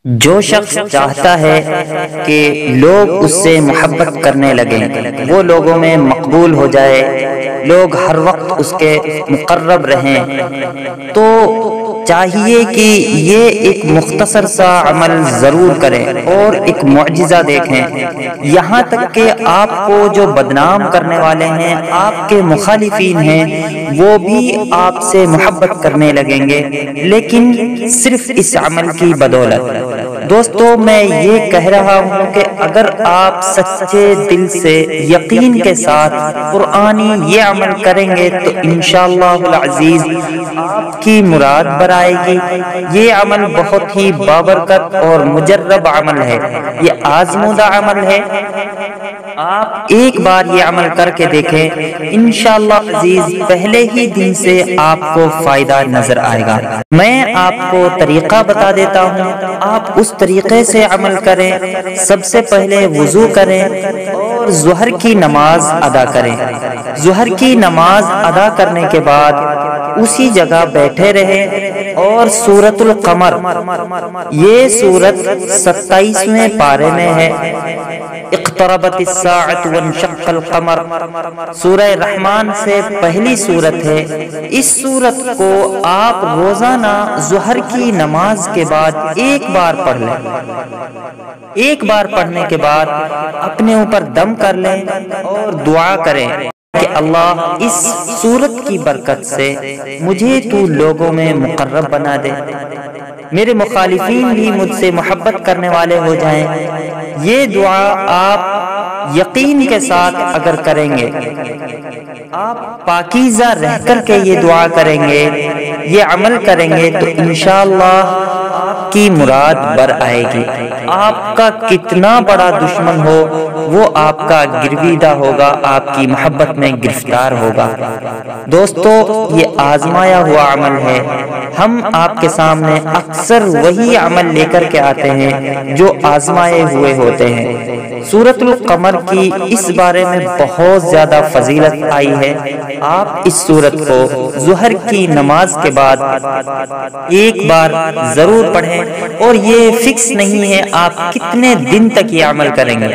جو شخص چاہتا ہے کہ لوگ اس سے محبت کرنے لگیں، وہ لوگوں میں مقبول ہو جائے، لوگ ہر وقت اس کے مقرب رہیں، تو چاہیے کہ یہ ایک مختصر سا عمل ضرور کریں اور ایک معجزہ دیکھیں، یہاں تک کہ آپ کو جو بدنام کرنے والے ہیں، آپ کے مخالفین ہیں، وہ بھی آپ سے محبت کرنے لگیں گے، لیکن صرف اس عمل کی بدولت۔ دوستو، میں یہ کہہ رہا ہوں کہ اگر آپ سچے دل سے یقین کے ساتھ قرآنی یہ عمل کریں گے تو انشاءاللہ العزیز آپ کی مراد برآئے گی۔ یہ عمل بہت ہی بابرکت اور مجرب عمل ہے، یہ آزمودہ عمل ہے۔ آپ ایک بار یہ عمل کر کے دیکھیں، انشاءاللہ عزیز پہلے ہی دن سے آپ کو فائدہ نظر آئے گا۔ میں آپ کو طریقہ بتا دیتا ہوں، آپ اس طریقے سے عمل کریں۔ سب سے پہلے وضو کریں اور ظہر کی نماز ادا کریں۔ ظہر کی نماز ادا کرنے کے بعد اسی جگہ بیٹھے رہیں اور سورۃ القمر، یہ سورت 27ویں پارے میں ہے، اقتربت الساعة وانشق القمر، سورہ رحمان سے پہلی سورت ہے۔ اس سورت کو آپ روزانہ ظہر کی نماز کے بعد ایک بار پڑھ لیں۔ ایک بار پڑھنے کے بعد اپنے اوپر دم کر لیں اور دعا کریں کہ اللہ اس سورت کی برکت سے مجھے تو لوگوں میں مقرب بنا دے، میرے مخالفین بھی مجھ سے محبت کرنے والے ہو جائیں۔ یہ دعا آپ یقین کے ساتھ اگر کریں گے، آپ پاکیزہ رہ کر کے یہ دعا کریں گے، یہ عمل کریں گے، تو انشاءاللہ آپ کی مراد بر آئے گی۔ آپ کا کتنا بڑا دشمن ہو وہ آپ کا گرویدہ ہوگا، آپ کی محبت میں گرفتار ہوگا۔ دوستو، یہ آزمایا ہوا عمل ہے۔ ہم آپ کے سامنے اکثر وہی عمل لے کر کے آتے ہیں جو آزمائے ہوئے ہوتے ہیں۔ سورۃ القمر کی اس بارے میں بہت زیادہ فضیلت آئی ہے۔ آپ اس سورت کو ظہر کی نماز کے بعد ایک بار ضرور پڑھیں، اور یہ فکس نہیں ہے آپ کتنے دن تک یہ عمل کریں گے،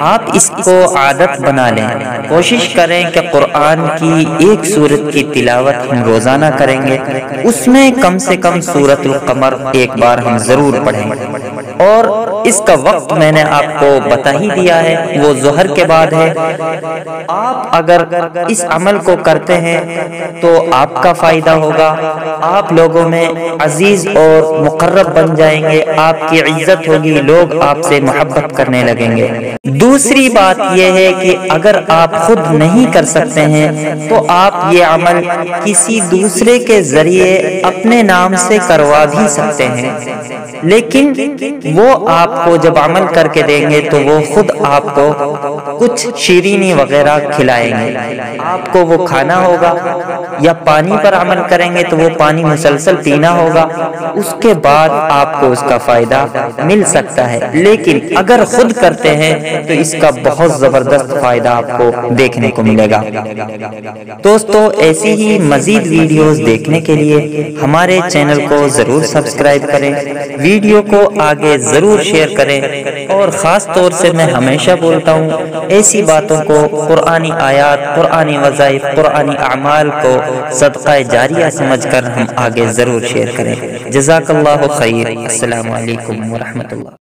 آپ اس کو عادت بنا لیں۔ کوشش کریں کہ قرآن کی ایک سورت کی تلاوت ہم روزانہ کریں گے، اس میں کم سے کم سورۃ القمر ایک بار ہم ضرور پڑھیں، اور اس کا وقت میں نے آپ کو بتا ہی دیا ہے، وہ ظہر کے بعد ہے۔ آپ اگر اس عمل کو کرتے ہیں تو آپ کا فائدہ ہوگا، آپ لوگوں میں عزیز اور مقرب بن جائیں گے، آپ کی عزت ہوگی، لوگ آپ سے محبت کرنے لگیں گے۔ دوسری بات یہ ہے کہ اگر آپ خود نہیں کر سکتے ہیں تو آپ یہ عمل کسی دوسرے کے ذریعے اپنے نام سے کروا بھی سکتے ہیں، لیکن وہ آپ کو جب عمل کر کے دیں گے تو وہ خود آپ کو کچھ شیرینی وغیرہ کھلائیں گے، آپ کو وہ کھانا ہوگا، یا پانی پر عمل کریں گے تو وہ پانی مسلسل پینا ہوگا، اس کے بعد آپ کو اس کا فائدہ مل سکتا ہے۔ لیکن اگر خود کرتے ہیں تو اس کا بہت زبردست فائدہ آپ کو دیکھنے کو ملے گا۔ دوستو، ایسی ہی مزید ویڈیوز دیکھنے کے لیے ہمارے چینل کو ضرور سبسکرائب کریں، ویڈیو کو آگے ضرور شیئر کریں، اور خاص طور سے میں ہمیشہ بولتا ہوں، ایسی باتوں کو، قرآنی آیات، قرآنی وظائف، قرآنی اعمال کو صدقہ جاریہ سمجھ کر ہم آگے ضرور شیئر کریں۔ جزاک اللہ خیر۔ السلام علیکم ورحمۃ اللہ۔